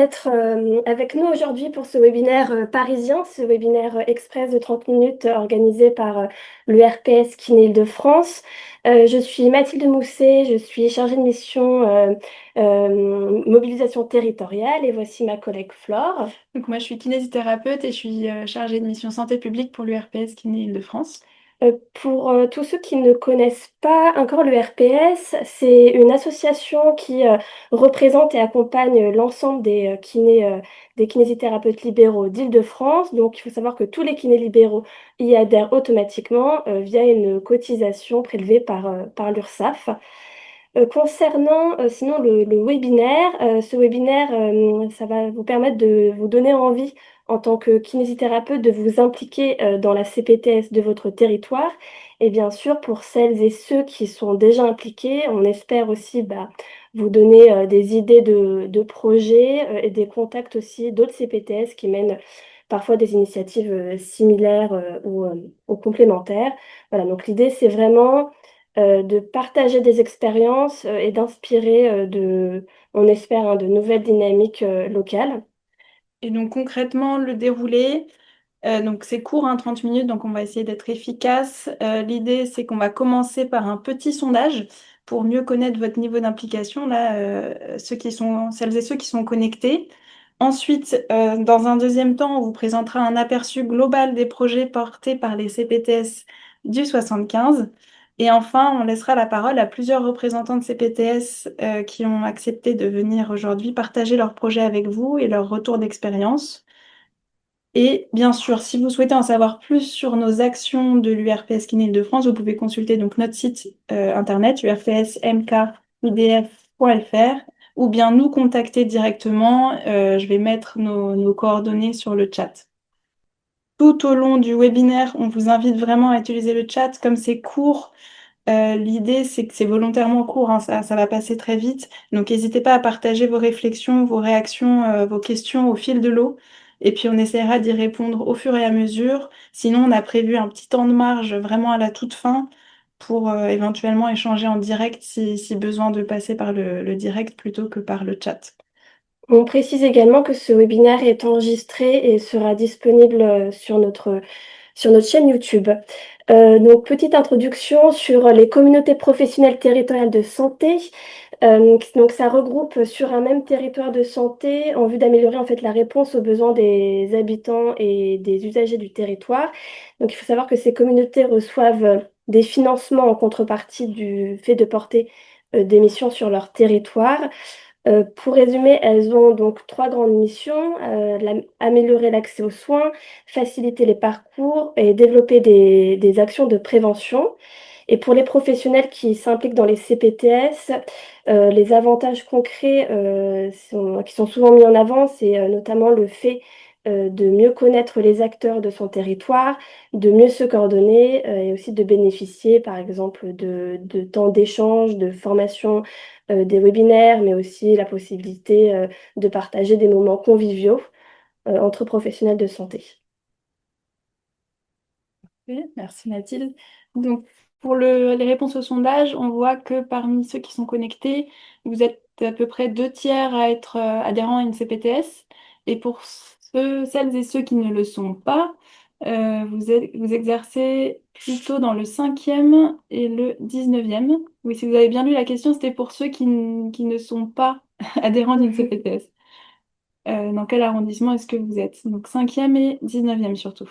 Être avec nous aujourd'hui pour ce webinaire parisien, ce webinaire express de 30 minutes organisé par l'URPS Kiné Île-de-France. Je suis Mathilde Mousset, je suis chargée de mission mobilisation territoriale et voici ma collègue Flore. Donc moi, je suis kinésithérapeute et je suis chargée de mission santé publique pour l'URPS Kiné Île-de-France. Pour tous ceux qui ne connaissent pas encore le RPS, c'est une association qui représente et accompagne l'ensemble des kinésithérapeutes libéraux d'Île-de-France. Donc, il faut savoir que tous les kinés libéraux y adhèrent automatiquement via une cotisation prélevée par l'URSSAF. Concernant sinon le webinaire, ce webinaire, ça va vous permettre de vous donner envie en tant que kinésithérapeute de vous impliquer dans la CPTS de votre territoire. Et bien sûr, pour celles et ceux qui sont déjà impliqués, on espère aussi vous donner des idées de projets et des contacts aussi d'autres CPTS qui mènent parfois des initiatives similaires ou complémentaires. Voilà, donc l'idée, c'est vraiment de partager des expériences et d'inspirer on espère, hein, de nouvelles dynamiques locales. Et donc concrètement, le déroulé, donc c'est court, 30 minutes, donc on va essayer d'être efficace. L'idée, c'est qu'on va commencer par un petit sondage pour mieux connaître votre niveau d'implication, là, celles et ceux qui sont connectés. Ensuite, dans un deuxième temps, on vous présentera un aperçu global des projets portés par les CPTS du 75. Et enfin, on laissera la parole à plusieurs représentants de CPTS qui ont accepté de venir aujourd'hui partager leurs projets avec vous et leur retour d'expérience. Et bien sûr, si vous souhaitez en savoir plus sur nos actions de l'URPS Kiné Île-de-France, vous pouvez consulter donc notre site internet urpsmkidf.fr ou bien nous contacter directement. Je vais mettre nos coordonnées sur le chat. Tout au long du webinaire, on vous invite vraiment à utiliser le chat. Comme c'est court, l'idée c'est que c'est volontairement court, hein, ça va passer très vite. Donc n'hésitez pas à partager vos réflexions, vos réactions, vos questions au fil de l'eau. Et puis on essaiera d'y répondre au fur et à mesure. Sinon, on a prévu un petit temps de marge vraiment à la toute fin pour éventuellement échanger en direct si besoin de passer par le direct plutôt que par le chat. On précise également que ce webinaire est enregistré et sera disponible sur notre chaîne YouTube. Donc, petite introduction sur les communautés professionnelles territoriales de santé. Donc, ça regroupe sur un même territoire de santé en vue d'améliorer en fait la réponse aux besoins des habitants et des usagers du territoire. Donc, il faut savoir que ces communautés reçoivent des financements en contrepartie du fait de porter des missions sur leur territoire. Pour résumer, elles ont donc trois grandes missions, améliorer l'accès aux soins, faciliter les parcours et développer des actions de prévention. Et pour les professionnels qui s'impliquent dans les CPTS, les avantages concrets qui sont souvent mis en avant, c'est notamment le fait de mieux connaître les acteurs de son territoire, de mieux se coordonner et aussi de bénéficier, par exemple, de temps d'échange, de formation, des webinaires, mais aussi la possibilité de partager des moments conviviaux entre professionnels de santé. Oui, merci Mathilde. Donc, pour les réponses au sondage, on voit que parmi ceux qui sont connectés, vous êtes à peu près deux tiers à être adhérents à une CPTS. Et pour celles et ceux qui ne le sont pas, vous exercez plutôt dans le 5e et le 19e. Oui, si vous avez bien lu la question, c'était pour ceux qui ne sont pas adhérents d'une CPTS. Dans quel arrondissement est-ce que vous êtes? Donc 5e et 19e surtout.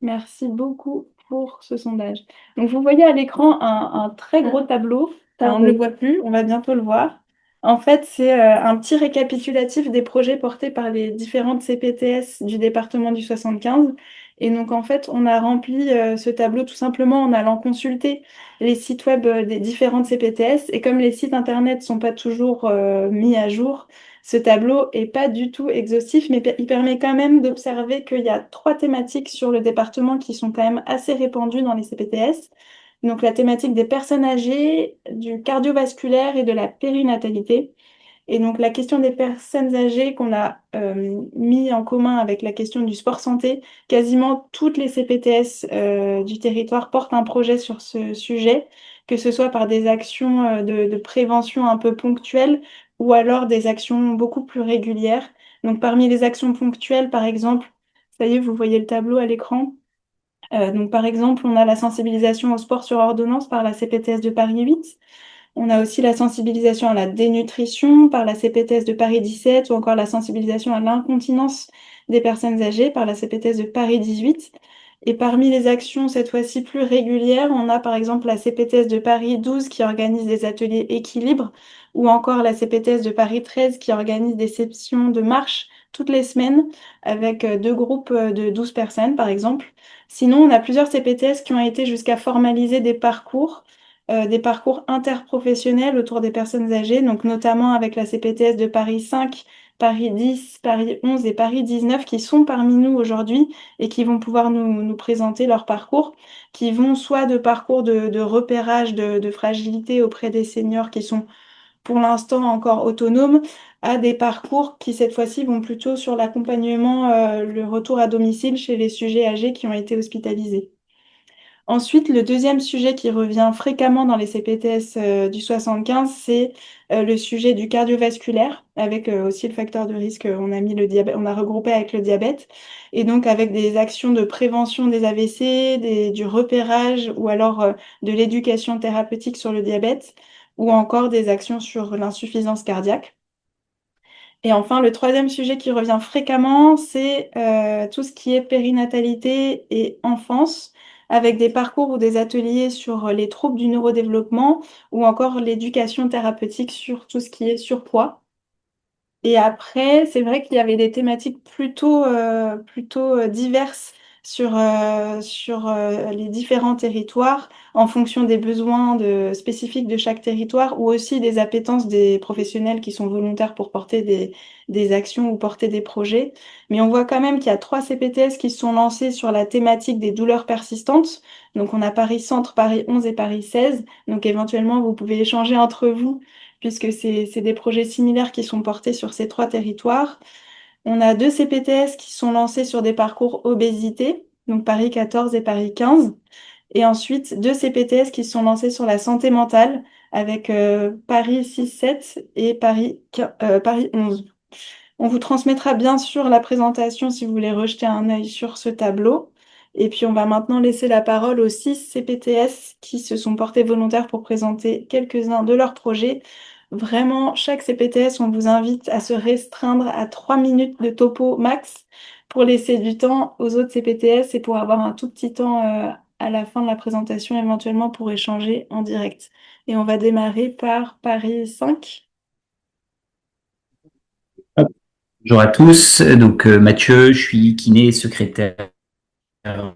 Merci beaucoup pour ce sondage. Donc, vous voyez à l'écran un très gros tableau. On ne le Pardon. voit plus, on va bientôt le voir. En fait, c'est un petit récapitulatif des projets portés par les différentes CPTS du département du 75. Et donc, en fait, on a rempli ce tableau tout simplement en allant consulter les sites web des différentes CPTS. Et comme les sites internet ne sont pas toujours mis à jour, ce tableau est pas du tout exhaustif, mais il permet quand même d'observer qu'il y a trois thématiques sur le département qui sont quand même assez répandues dans les CPTS. Donc la thématique des personnes âgées, du cardiovasculaire et de la périnatalité. Et donc la question des personnes âgées qu'on a mis en commun avec la question du sport santé, quasiment toutes les CPTS du territoire portent un projet sur ce sujet, que ce soit par des actions de prévention un peu ponctuelles ou alors des actions beaucoup plus régulières. Donc parmi les actions ponctuelles, par exemple, ça y est, vous voyez le tableau à l'écran. Donc par exemple, on a la sensibilisation au sport sur ordonnance par la CPTS de Paris 8. On a aussi la sensibilisation à la dénutrition par la CPTS de Paris 17 ou encore la sensibilisation à l'incontinence des personnes âgées par la CPTS de Paris 18. Et parmi les actions cette fois-ci plus régulières, on a par exemple la CPTS de Paris 12 qui organise des ateliers équilibre ou encore la CPTS de Paris 13 qui organise des sessions de marche toutes les semaines avec deux groupes de 12 personnes par exemple. Sinon, on a plusieurs CPTS qui ont été jusqu'à formaliser des parcours interprofessionnels autour des personnes âgées, donc notamment avec la CPTS de Paris 5, Paris 10, Paris 11 et Paris 19 qui sont parmi nous aujourd'hui et qui vont pouvoir nous présenter leur parcours, qui vont soit de parcours de repérage de fragilité auprès des seniors qui sont pour l'instant encore autonomes, à des parcours qui cette fois-ci vont plutôt sur l'accompagnement, le retour à domicile chez les sujets âgés qui ont été hospitalisés. Ensuite, le deuxième sujet qui revient fréquemment dans les CPTS du 75, c'est le sujet du cardiovasculaire, avec aussi le facteur de risque, on a mis le diabète, on a regroupé avec le diabète, et donc avec des actions de prévention des AVC, du repérage ou alors de l'éducation thérapeutique sur le diabète, ou encore des actions sur l'insuffisance cardiaque. Et enfin, le troisième sujet qui revient fréquemment, c'est tout ce qui est périnatalité et enfance, avec des parcours ou des ateliers sur les troubles du neurodéveloppement ou encore l'éducation thérapeutique sur tout ce qui est surpoids. Et après, c'est vrai qu'il y avait des thématiques plutôt diverses sur les différents territoires en fonction des besoins spécifiques de chaque territoire ou aussi des appétences des professionnels qui sont volontaires pour porter des actions ou porter des projets. Mais on voit quand même qu'il y a 3 CPTS qui se sont lancés sur la thématique des douleurs persistantes. Donc on a Paris Centre, Paris 11 et Paris 16. Donc éventuellement, vous pouvez échanger entre vous puisque c'est des projets similaires qui sont portés sur ces 3 territoires. On a 2 CPTS qui sont lancés sur des parcours obésité, donc Paris 14 et Paris 15. Et ensuite, 2 CPTS qui sont lancés sur la santé mentale avec Paris 6-7 et Paris 11. On vous transmettra bien sûr la présentation si vous voulez rejeter un œil sur ce tableau. Et puis on va maintenant laisser la parole aux 6 CPTS qui se sont portés volontaires pour présenter quelques-uns de leurs projets. Vraiment, chaque CPTS, on vous invite à se restreindre à 3 minutes de topo max pour laisser du temps aux autres CPTS et pour avoir un tout petit temps à la fin de la présentation éventuellement pour échanger en direct. Et on va démarrer par Paris 5. Bonjour à tous. Donc Mathieu, je suis kiné secrétaire euh,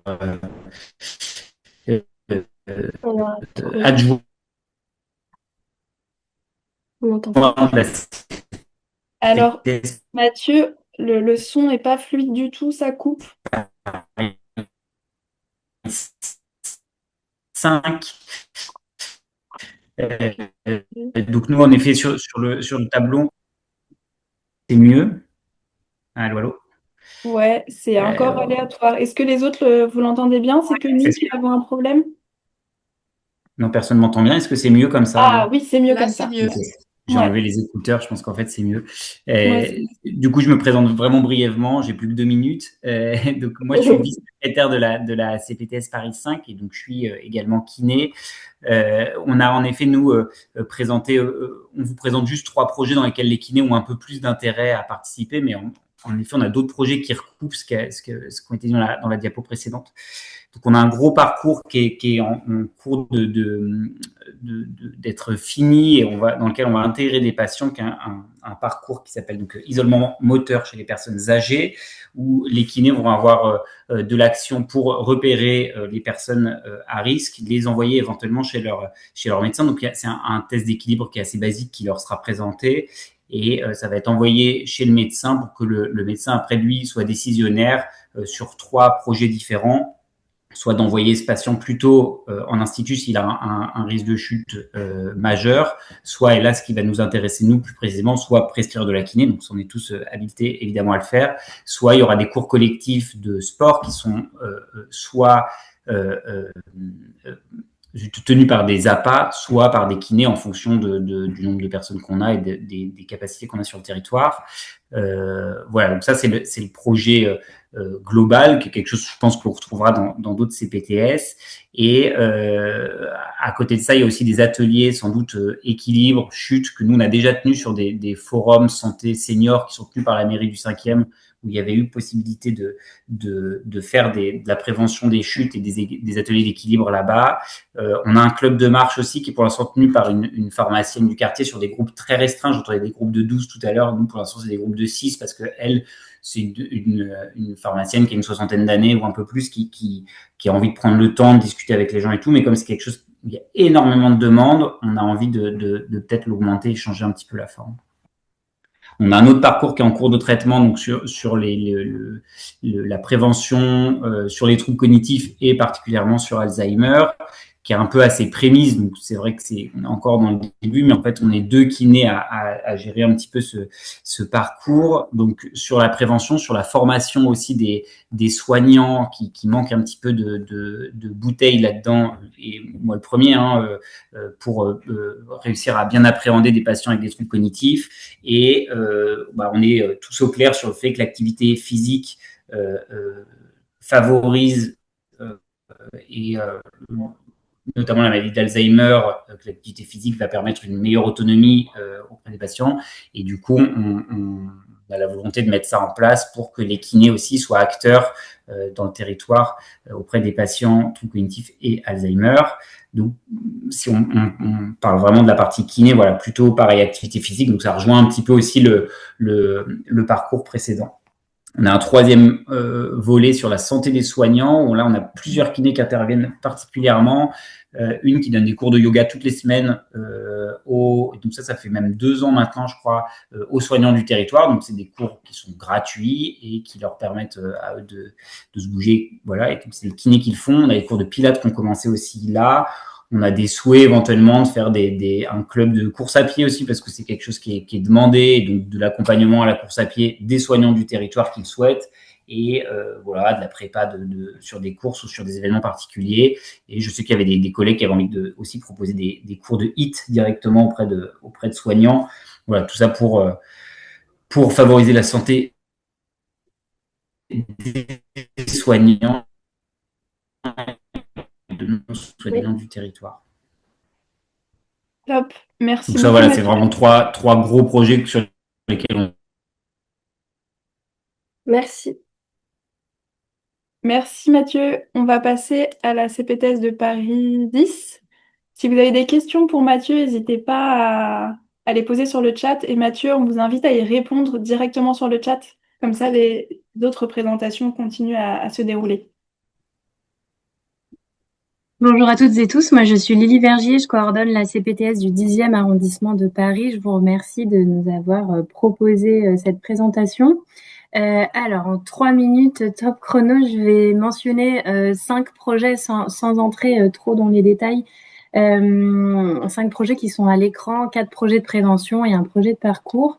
euh, Alors, attends, adjoint on n'entend pas. de la Alors, CPTS Mathieu, le son n'est pas fluide du tout, ça coupe. Paris 5. Euh, donc nous, en effet, sur le tableau, c'est mieux. Allô, allô. Ouais, c'est encore Euh, aléatoire. Est-ce que les autres, vous l'entendez bien? C'est que nous qui avons un problème? non, personne ne m'entend bien. Est-ce que c'est mieux comme ça Ah là? oui, c'est mieux Là, comme c'est ça. mieux. Ok. J'ai Ouais, enlevé les écouteurs, je pense qu'en fait c'est mieux. ouais, Du coup, je me présente vraiment brièvement, j'ai plus que 2 minutes. Donc moi, je suis le vice-secrétaire de la CPTS Paris 5 et donc je suis également kiné. On a en effet, nous, présenté, on vous présente juste 3 projets dans lesquels les kinés ont un peu plus d'intérêt à participer, mais en effet, on a d'autres projets qui recoupent ce qui a été dit dans la diapo précédente. Donc, on a un gros parcours qui est en cours d'être fini et dans lequel on va intégrer des patients qui ont un parcours qui s'appelle donc isolement moteur chez les personnes âgées, où les kinés vont avoir de l'action pour repérer les personnes à risque, les envoyer éventuellement chez leur médecin. Donc, c'est un test d'équilibre qui est assez basique qui leur sera présenté. Et ça va être envoyé chez le médecin pour que le médecin, après lui, soit décisionnaire sur 3 projets différents, soit d'envoyer ce patient plutôt en institut s'il a un risque de chute majeur, soit, et là ce qui va nous intéresser nous plus précisément, soit prescrire de la kiné, donc on est tous habilités évidemment à le faire, soit il y aura des cours collectifs de sport qui sont soit tenus par des APA, soit par des kinés en fonction du nombre de personnes qu'on a et des capacités qu'on a sur le territoire. Voilà, donc ça c'est le projet global, qui est quelque chose, je pense, qu'on retrouvera dans d'autres CPTS. Et à côté de ça, il y a aussi des ateliers, sans doute équilibre, chute, que nous on a déjà tenus sur des forums santé seniors qui sont tenus par la mairie du 5e, où il y avait eu possibilité de faire de la prévention des chutes et des ateliers d'équilibre là-bas. On a un club de marche aussi qui est pour l'instant tenu par une pharmacienne du quartier sur des groupes très restreints. J'entendais des groupes de 12 tout à l'heure. Nous, pour l'instant, c'est des groupes de 6 parce que elle, c'est une pharmacienne qui a une soixantaine d'années ou un peu plus, qui a envie de prendre le temps de discuter avec les gens et tout. Mais comme c'est quelque chose, il y a énormément de demandes, on a envie de peut-être l'augmenter et changer un petit peu la forme. On a un autre parcours qui est en cours de traitement, donc sur la prévention, sur les troubles cognitifs et particulièrement sur Alzheimer, qui est un peu à ses prémices. Donc c'est vrai que on est encore dans le début, mais en fait on est 2 kinés à gérer un petit peu ce parcours. Donc sur la prévention, sur la formation aussi des soignants qui manquent un petit peu de bouteilles là-dedans. Et moi le premier, pour réussir à bien appréhender des patients avec des troubles cognitifs. Et on est tous au clair sur le fait que l'activité physique favorise et notamment la maladie d'Alzheimer, que l'activité physique va permettre une meilleure autonomie auprès des patients. Et du coup, on a la volonté de mettre ça en place pour que les kinés aussi soient acteurs dans le territoire auprès des patients troubles cognitifs et Alzheimer. Donc, si on parle vraiment de la partie kiné, voilà, plutôt pareil, activité physique. Donc, ça rejoint un petit peu aussi le parcours précédent. On a un troisième volet sur la santé des soignants, où là, on a plusieurs kinés qui interviennent particulièrement. Une qui donne des cours de yoga toutes les semaines, donc ça fait même 2 ans maintenant, je crois, aux soignants du territoire. Donc, c'est des cours qui sont gratuits et qui leur permettent à eux de se bouger. Voilà, et donc, c'est les kinés qui le font. On a des cours de pilates qui ont commencé aussi là. On a des souhaits éventuellement de faire un club de course à pied aussi, parce que c'est quelque chose qui est demandé, donc de l'accompagnement à la course à pied des soignants du territoire qui le souhaitent, et voilà, de la prépa sur des courses ou sur des événements particuliers. Et je sais qu'il y avait des collègues qui avaient envie de aussi proposer des cours de HIIT directement auprès de soignants. Voilà, tout ça pour favoriser la santé des soignants et de non-soignants du territoire. Top, merci Donc ça, beaucoup, voilà, c'est Mathieu. vraiment trois gros projets sur lesquels on... Merci. Merci Mathieu. On va passer à la CPTS de Paris 10. Si vous avez des questions pour Mathieu, n'hésitez pas à les poser sur le chat. Et Mathieu, on vous invite à y répondre directement sur le chat. Comme ça, les autres présentations continuent à se dérouler. Bonjour à toutes et tous, moi je suis Lily Vergier, je coordonne la CPTS du 10e arrondissement de Paris. Je vous remercie de nous avoir proposé cette présentation. Alors en 3 minutes top chrono, je vais mentionner 5 projets sans entrer trop dans les détails. 5 projets qui sont à l'écran, 4 projets de prévention et un projet de parcours.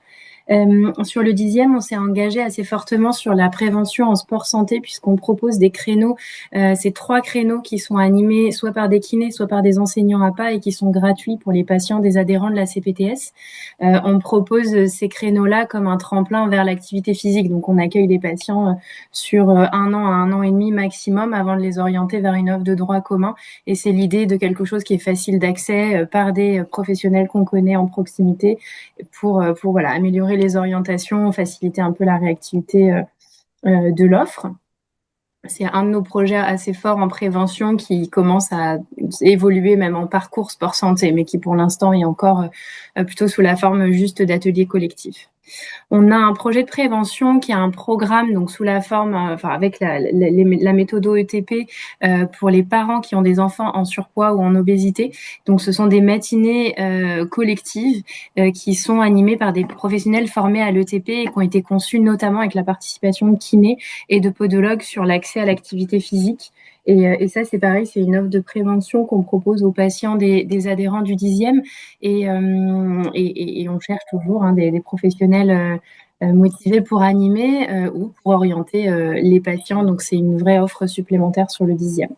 Sur le 10e, on s'est engagé assez fortement sur la prévention en sport santé puisqu'on propose des créneaux, ces 3 créneaux qui sont animés soit par des kinés, soit par des enseignants APA et qui sont gratuits pour les patients des adhérents de la CPTS. On propose ces créneaux-là comme un tremplin vers l'activité physique. Donc, on accueille des patients sur 1 an à 1 an et demi maximum avant de les orienter vers une offre de droit commun. Et c'est l'idée de quelque chose qui est facile d'accès par des professionnels qu'on connaît en proximité pour voilà, améliorer les orientations, faciliter un peu la réactivité de l'offre. C'est un de nos projets assez forts en prévention qui commence à évoluer même en parcours sport santé, mais qui pour l'instant est encore plutôt sous la forme juste d'ateliers collectifs. On a un projet de prévention qui a un programme donc sous la forme, avec la méthode ETP pour les parents qui ont des enfants en surpoids ou en obésité. Donc ce sont des matinées collectives qui sont animées par des professionnels formés à l'ETP et qui ont été conçues notamment avec la participation de kinés et de podologues sur l'accès à l'activité physique. Et ça, c'est pareil, c'est une offre de prévention qu'on propose aux patients des adhérents du 10e. Et on cherche toujours des professionnels motivés pour animer ou pour orienter les patients. Donc, c'est une vraie offre supplémentaire sur le 10e.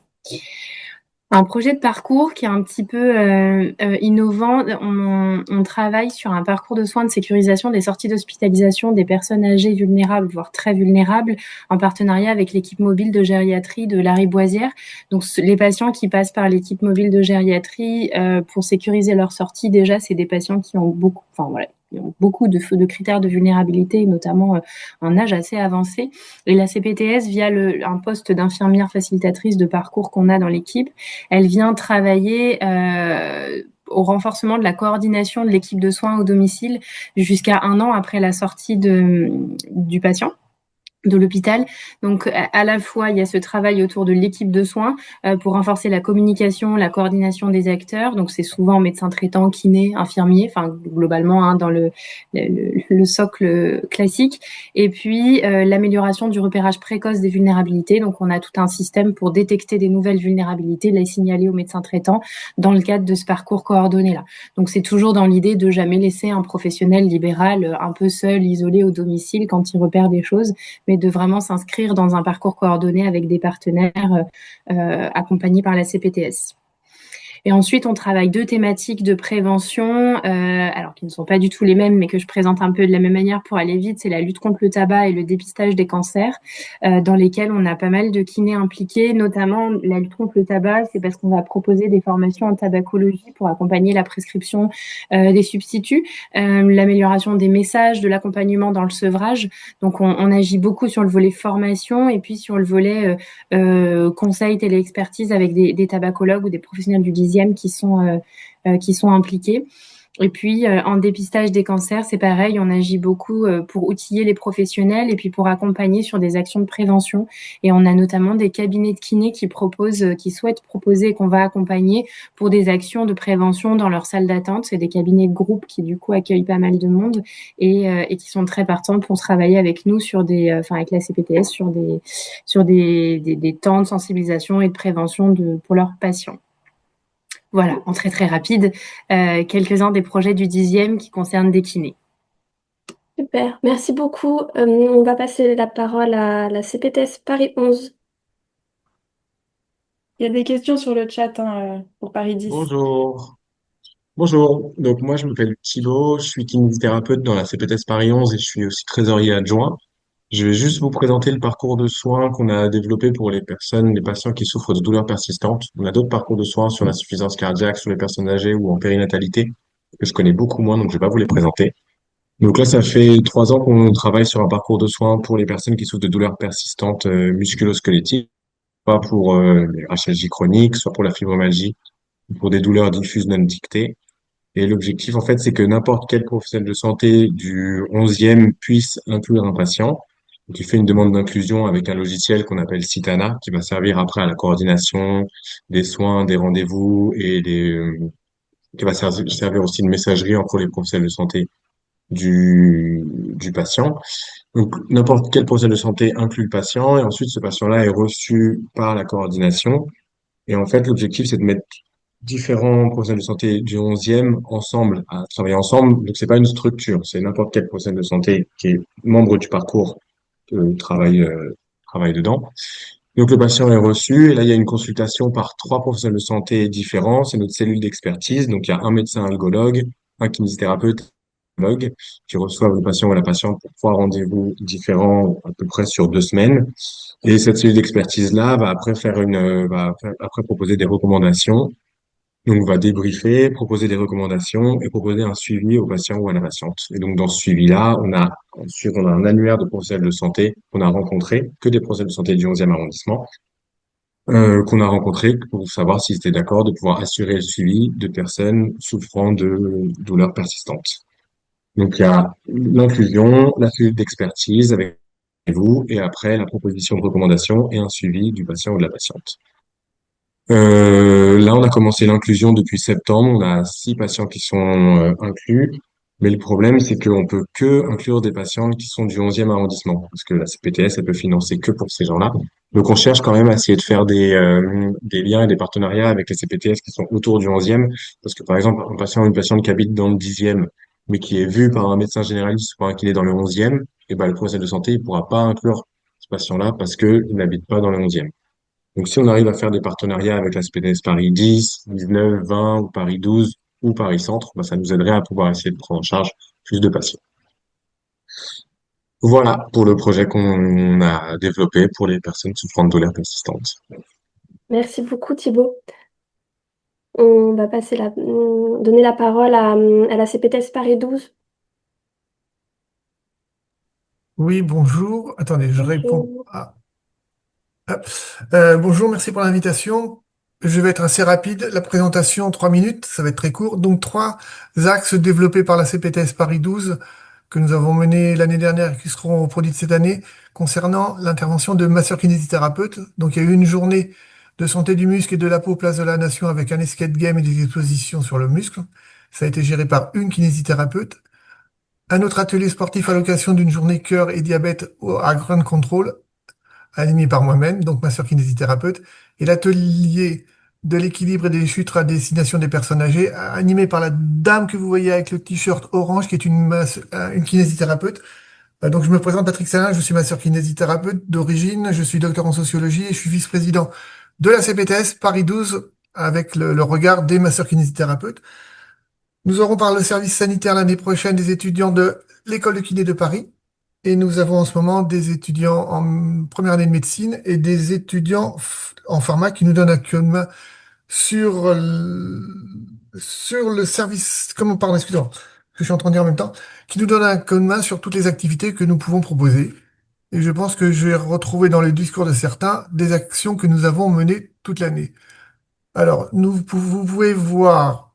Un projet de parcours qui est un petit peu innovant. On travaille sur un parcours de soins de sécurisation des sorties d'hospitalisation des personnes âgées vulnérables, voire très vulnérables, en partenariat avec l'équipe mobile de gériatrie de la Riboisière. Donc, les patients qui passent par l'équipe mobile de gériatrie pour sécuriser leur sortie, déjà, c'est des patients qui ont beaucoup, enfin voilà, qui ont beaucoup de critères de vulnérabilité, notamment un âge assez avancé. Et la CPTS, via un poste d'infirmière facilitatrice de parcours qu'on a dans l'équipe, elle vient travailler au renforcement de la coordination de l'équipe de soins au domicile jusqu'à 1 an après la sortie du patient de l'hôpital. Donc, à la fois, il y a ce travail autour de l'équipe de soins pour renforcer la communication, la coordination des acteurs. Donc, c'est souvent médecin traitant, kiné, infirmier, enfin, globalement, dans le socle classique. Et puis, l'amélioration du repérage précoce des vulnérabilités. Donc, on a tout un système pour détecter des nouvelles vulnérabilités, les signaler au médecin traitant dans le cadre de ce parcours coordonné-là. Donc, c'est toujours dans l'idée de jamais laisser un professionnel libéral un peu seul, isolé au domicile quand il repère des choses, mais de vraiment s'inscrire dans un parcours coordonné avec des partenaires accompagnés par la CPTS. Et ensuite, on travaille 2 thématiques de prévention, alors qui ne sont pas du tout les mêmes, mais que je présente un peu de la même manière pour aller vite. C'est la lutte contre le tabac et le dépistage des cancers, dans lesquels on a pas mal de kinés impliqués, notamment la lutte contre le tabac. C'est parce qu'on va proposer des formations en tabacologie pour accompagner la prescription des substituts, l'amélioration des messages, de l'accompagnement dans le sevrage. Donc, on agit beaucoup sur le volet formation et puis sur le volet conseil, téléexpertise avec des tabacologues ou des professionnels du dixième qui sont impliqués. Et puis, en dépistage des cancers, c'est pareil, on agit beaucoup pour outiller les professionnels et puis pour accompagner sur des actions de prévention. Et on a notamment des cabinets de kinés qui souhaitent proposer et qu'on va accompagner pour des actions de prévention dans leur salle d'attente. C'est des cabinets de groupe qui, du coup, accueillent pas mal de monde et qui sont très partants pour travailler avec nous avec la CPTS sur des temps de sensibilisation et de prévention pour leurs patients. Voilà, en très très rapide, quelques-uns des projets du 10e qui concernent des kinés. Super, merci beaucoup. On va passer la parole à la CPTS Paris 11. Il y a des questions sur le chat pour Paris 10. Bonjour. Bonjour. Donc, moi, je m'appelle Thibaut. Je suis kinésithérapeute dans la CPTS Paris 11 et je suis aussi trésorier adjoint. Je vais juste vous présenter le parcours de soins qu'on a développé pour les patients qui souffrent de douleurs persistantes. On a d'autres parcours de soins sur l'insuffisance cardiaque, sur les personnes âgées ou en périnatalité, que je connais beaucoup moins, donc je vais pas vous les présenter. Donc là, ça fait 3 ans qu'on travaille sur un parcours de soins pour les personnes qui souffrent de douleurs persistantes musculo-squelettiques, soit pour les rachalgies chroniques, soit pour la fibromyalgie, ou pour des douleurs diffuses non dictées. Et l'objectif, en fait, c'est que n'importe quel professionnel de santé du 11e puisse inclure un patient. Donc, il fait une demande d'inclusion avec un logiciel qu'on appelle Citana, qui va servir après à la coordination des soins, des rendez-vous qui va servir aussi de messagerie entre les professionnels de santé du patient. Donc, n'importe quel professionnel de santé inclut le patient et ensuite, ce patient-là est reçu par la coordination. Et en fait, l'objectif, c'est de mettre différents professionnels de santé du 11e ensemble, à travailler ensemble. Donc, c'est pas une structure, c'est n'importe quel professionnel de santé qui est membre du parcours travaille dedans. Donc, le patient est reçu et là, il y a une consultation par 3 professionnels de santé différents. C'est notre cellule d'expertise. Donc, il y a un médecin algologue, un kinésithérapeute, qui reçoivent le patient ou la patiente pour 3 rendez-vous différents à peu près sur 2 semaines. Et cette cellule d'expertise-là va après proposer des recommandations. Donc, on va débriefer, proposer des recommandations et proposer un suivi au patient ou à la patiente. Et donc, dans ce suivi-là, on a un annuaire de professionnels de santé qu'on a rencontré, que des professionnels de santé du 11e arrondissement, qu'on a rencontré pour savoir s'ils étaient d'accord de pouvoir assurer le suivi de personnes souffrant de douleurs persistantes. Donc, il y a l'inclusion, la cellule d'expertise avec vous, et après la proposition de recommandation et un suivi du patient ou de la patiente. Là, on a commencé l'inclusion depuis septembre. On a 6 patients qui sont inclus. Mais le problème, c'est qu'on peut que inclure des patients qui sont du 11e arrondissement, parce que la CPTS, elle peut financer que pour ces gens-là. Donc, on cherche quand même à essayer de faire des liens et des partenariats avec les CPTS qui sont autour du 11e, parce que par exemple, un patient ou une patiente qui habite dans le 10e, mais qui est vu par un médecin généraliste ou par un kiné dans le 11e, et ben, le professionnel de santé, il pourra pas inclure ce patient-là parce que il n'habite pas dans le 11e. Donc, si on arrive à faire des partenariats avec la CPTS Paris 10, 19, 20 ou Paris 12 ou Paris Centre, bah, ça nous aiderait à pouvoir essayer de prendre en charge plus de patients. Voilà pour le projet qu'on a développé pour les personnes souffrant de douleurs persistantes. Merci beaucoup Thibaut. On va donner la parole à la CPTS Paris 12. Oui, bonjour. Attendez, je réponds. Bonjour. Hop. Bonjour, merci pour l'invitation. Je vais être assez rapide. La présentation, 3 minutes, ça va être très court. Donc, trois axes développés par la CPTS Paris 12 que nous avons menés l'année dernière et qui seront reproduits cette année concernant l'intervention de masseurs-kinésithérapeutes. Donc, il y a eu une journée de santé du muscle et de la peau place de la Nation avec un escape game et des expositions sur le muscle. Ça a été géré par une kinésithérapeute. Un autre atelier sportif à l'occasion d'une journée cœur et diabète à Ground Control, animé par moi-même, donc ma sœur kinésithérapeute, et l'atelier de l'équilibre et des chutes à destination des personnes âgées, animé par la dame que vous voyez avec le t-shirt orange, qui est une kinésithérapeute. Donc je me présente, Patrick Salin, je suis ma sœur kinésithérapeute d'origine, je suis docteur en sociologie et je suis vice-président de la CPTS Paris 12 avec le regard des masseurs kinésithérapeutes. Nous aurons par le service sanitaire l'année prochaine des étudiants de l'école de kiné de Paris. Et nous avons en ce moment des étudiants en première année de médecine et des étudiants en pharma qui nous donnent actuellement sur le service, comment pardon, excusez-moi, que je suis en train de dire en même temps, qui nous donnent un coup de main sur toutes les activités que nous pouvons proposer. Et je pense que je vais retrouver dans les discours de certains des actions que nous avons menées toute l'année. Alors, vous pouvez voir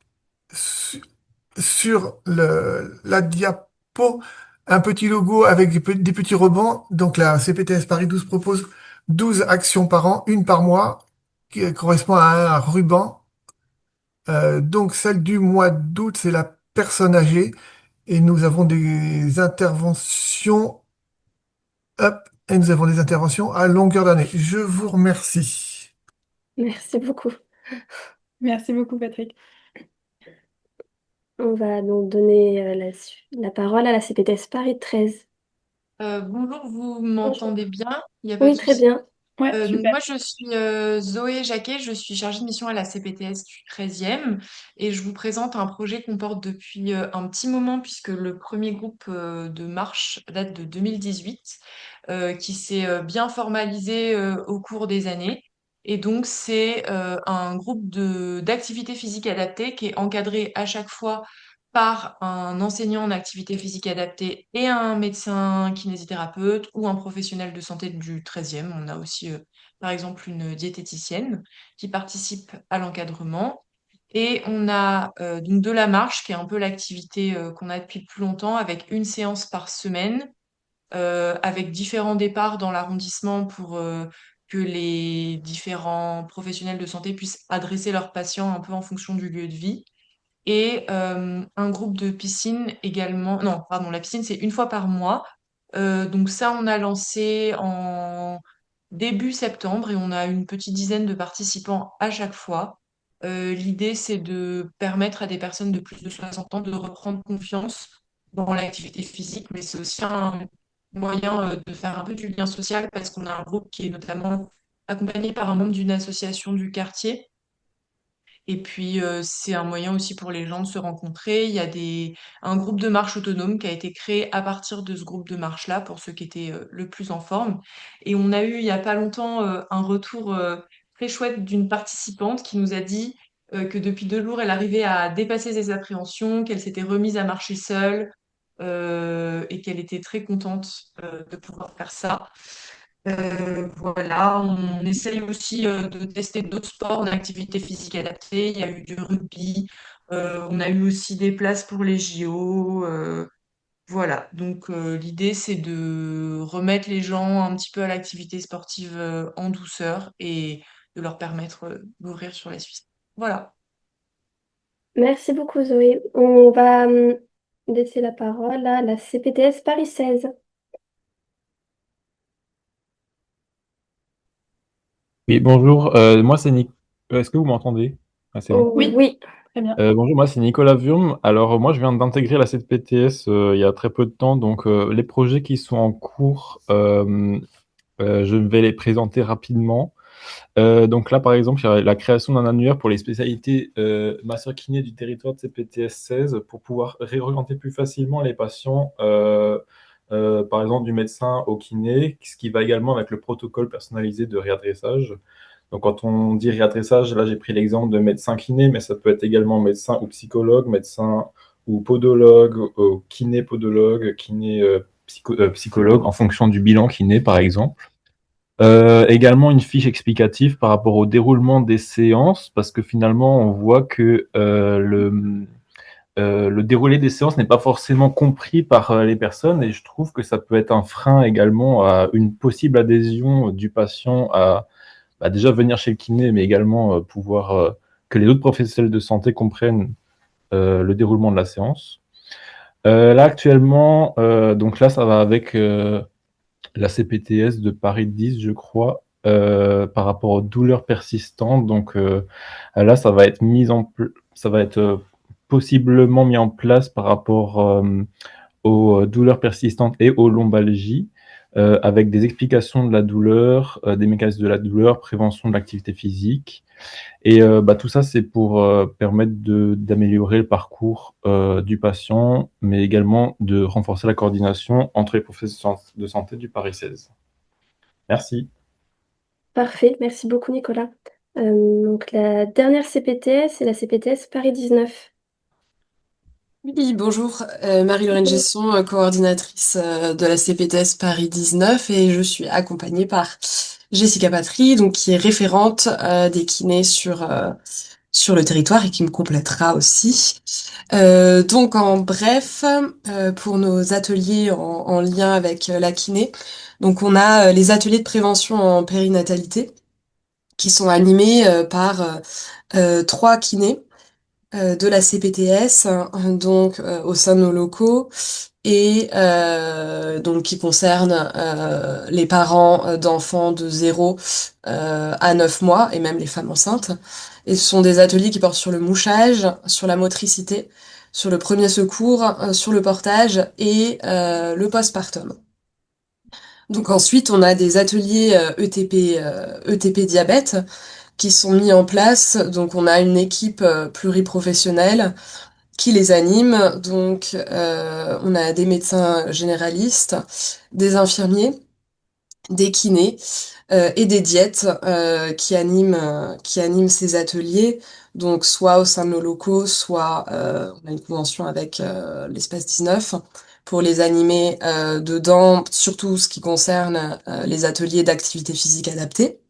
sur la diapo un petit logo avec des petits rebonds. Donc la CPTS Paris 12 propose 12 actions par an, une par mois, qui correspond à un ruban. Donc celle du mois d'août, c'est la personne âgée. Et nous avons des interventions, hop, et nous avons des interventions à longueur d'année. Je vous remercie. Merci beaucoup. Merci beaucoup, Patrick. On va donc donner la parole à la CPTS Paris 13. Bonjour, vous Bonjour. m'entendez bien? Il n'y a pas de Oui, très souci. bien. Ouais, Donc super. moi, je suis Zoé Jacquet, je suis chargée de mission à la CPTS du 13e et je vous présente un projet qu'on porte depuis un petit moment puisque le premier groupe de marche date de 2018 qui s'est bien formalisé au cours des années. Et donc, c'est un groupe d'activités physiques adaptées qui est encadré à chaque fois par un enseignant en activité physique adaptée et un médecin kinésithérapeute ou un professionnel de santé du 13e. On a aussi, par exemple, une diététicienne qui participe à l'encadrement. Et on a donc de la marche, qui est un peu l'activité qu'on a depuis le plus longtemps, avec une séance par semaine, avec différents départs dans l'arrondissement pour que les différents professionnels de santé puissent adresser leurs patients un peu en fonction du lieu de vie. Et un groupe de piscine également. Non, pardon, la piscine, c'est une fois par mois. Donc ça, on a lancé en début septembre et on a une petite dizaine de participants à chaque fois. L'idée, c'est de permettre à des personnes de plus de 60 ans de reprendre confiance dans l'activité physique, mais c'est aussi un moyen de faire un peu du lien social parce qu'on a un groupe qui est notamment accompagné par un membre d'une association du quartier. Et puis, c'est un moyen aussi pour les gens de se rencontrer. Il y a un groupe de marche autonome qui a été créé à partir de ce groupe de marche-là, pour ceux qui étaient le plus en forme. Et on a eu, il y a pas longtemps, un retour très chouette d'une participante qui nous a dit que depuis 2 jours, elle arrivait à dépasser ses appréhensions, qu'elle s'était remise à marcher seule et qu'elle était très contente de pouvoir faire ça. Voilà, on essaye aussi de tester d'autres sports d'activité physique adaptée. Il y a eu du rugby, on a eu aussi des places pour les JO. Voilà, donc l'idée c'est de remettre les gens un petit peu à l'activité sportive en douceur et de leur permettre d'ouvrir sur la Suisse. Voilà. Merci beaucoup, Zoé. On va laisser la parole à la CPTS Paris 16. Oui, bonjour. Moi, c'est Nick. Est-ce que vous m'entendez? Ah, c'est bon. Oh, Oui, oui, très bien. Bonjour, moi, c'est Nicolas Wurm. Alors, moi, je viens d'intégrer la CPTS il y a très peu de temps. Donc, les projets qui sont en cours, je vais les présenter rapidement. Donc là, par exemple, il y a la création d'un annuaire pour les spécialités masseur kiné du territoire de CPTS 16 pour pouvoir réorienter plus facilement les patients, par exemple du médecin au kiné, ce qui va également avec le protocole personnalisé de réadressage. Donc quand on dit réadressage, là j'ai pris l'exemple de médecin kiné, mais ça peut être également médecin ou psychologue, médecin ou podologue, kiné podologue, kiné psychologue, en fonction du bilan kiné par exemple. Également une fiche explicative par rapport au déroulement des séances, parce que finalement on voit que le déroulé des séances n'est pas forcément compris par les personnes, et je trouve que ça peut être un frein également à une possible adhésion du patient à déjà venir chez le kiné, mais également pouvoir que les autres professionnels de santé comprennent le déroulement de la séance. Là actuellement, donc là ça va avec la CPTS de Paris 10, je crois, par rapport aux douleurs persistantes. Donc là, ça va être possiblement mis en place par rapport aux douleurs persistantes et aux lombalgies, avec des explications de la douleur, des mécanismes de la douleur, prévention de l'activité physique. Et tout ça, c'est pour permettre d'améliorer le parcours du patient, mais également de renforcer la coordination entre les professionnels de santé du Paris 16. Merci. Parfait, merci beaucoup Nicolas. Donc la dernière CPTS, c'est la CPTS Paris 19. Oui, bonjour, Marie-Lorraine Gesson, coordinatrice de la CPTS Paris 19, et je suis accompagnée par Jessica Patry, donc qui est référente des kinés sur le territoire et qui me complétera aussi. Donc en bref, pour nos ateliers en lien avec la kiné, donc on a les ateliers de prévention en périnatalité qui sont animés par 3 kinés de la CPTS, donc au sein de nos locaux, et donc qui concerne les parents d'enfants de 0 à 9 mois, et même les femmes enceintes. Et ce sont des ateliers qui portent sur le mouchage, sur la motricité, sur le premier secours, sur le portage et le postpartum. Donc ensuite, on a des ateliers ETP diabète qui sont mis en place. Donc on a une équipe pluriprofessionnelle qui les anime. Donc on a des médecins généralistes, des infirmiers, des kinés et des diètes qui animent ces ateliers. Donc soit au sein de nos locaux, soit on a une convention avec l'Espace 19 pour les animer dedans, surtout ce qui concerne les ateliers d'activité physique adaptée.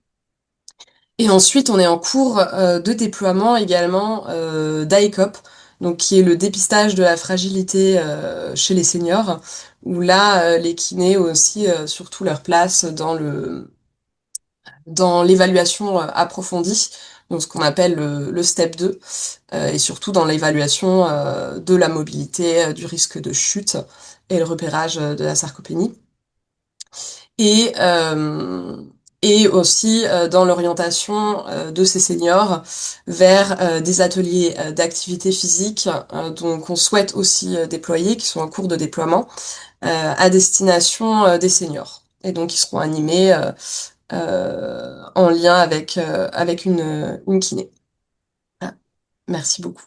Et ensuite, on est en cours de déploiement également d'AECOP, donc qui est le dépistage de la fragilité chez les seniors, où là, les kinés ont aussi surtout leur place dans l'évaluation approfondie, donc ce qu'on appelle le step 2, et surtout dans l'évaluation de la mobilité, du risque de chute et le repérage de la sarcopénie. Et, et aussi dans l'orientation de ces seniors vers des ateliers d'activité physique, donc on souhaite aussi déployer, qui sont en cours de déploiement, à destination des seniors. Et donc ils seront animés en lien avec une kiné. Voilà. Merci beaucoup.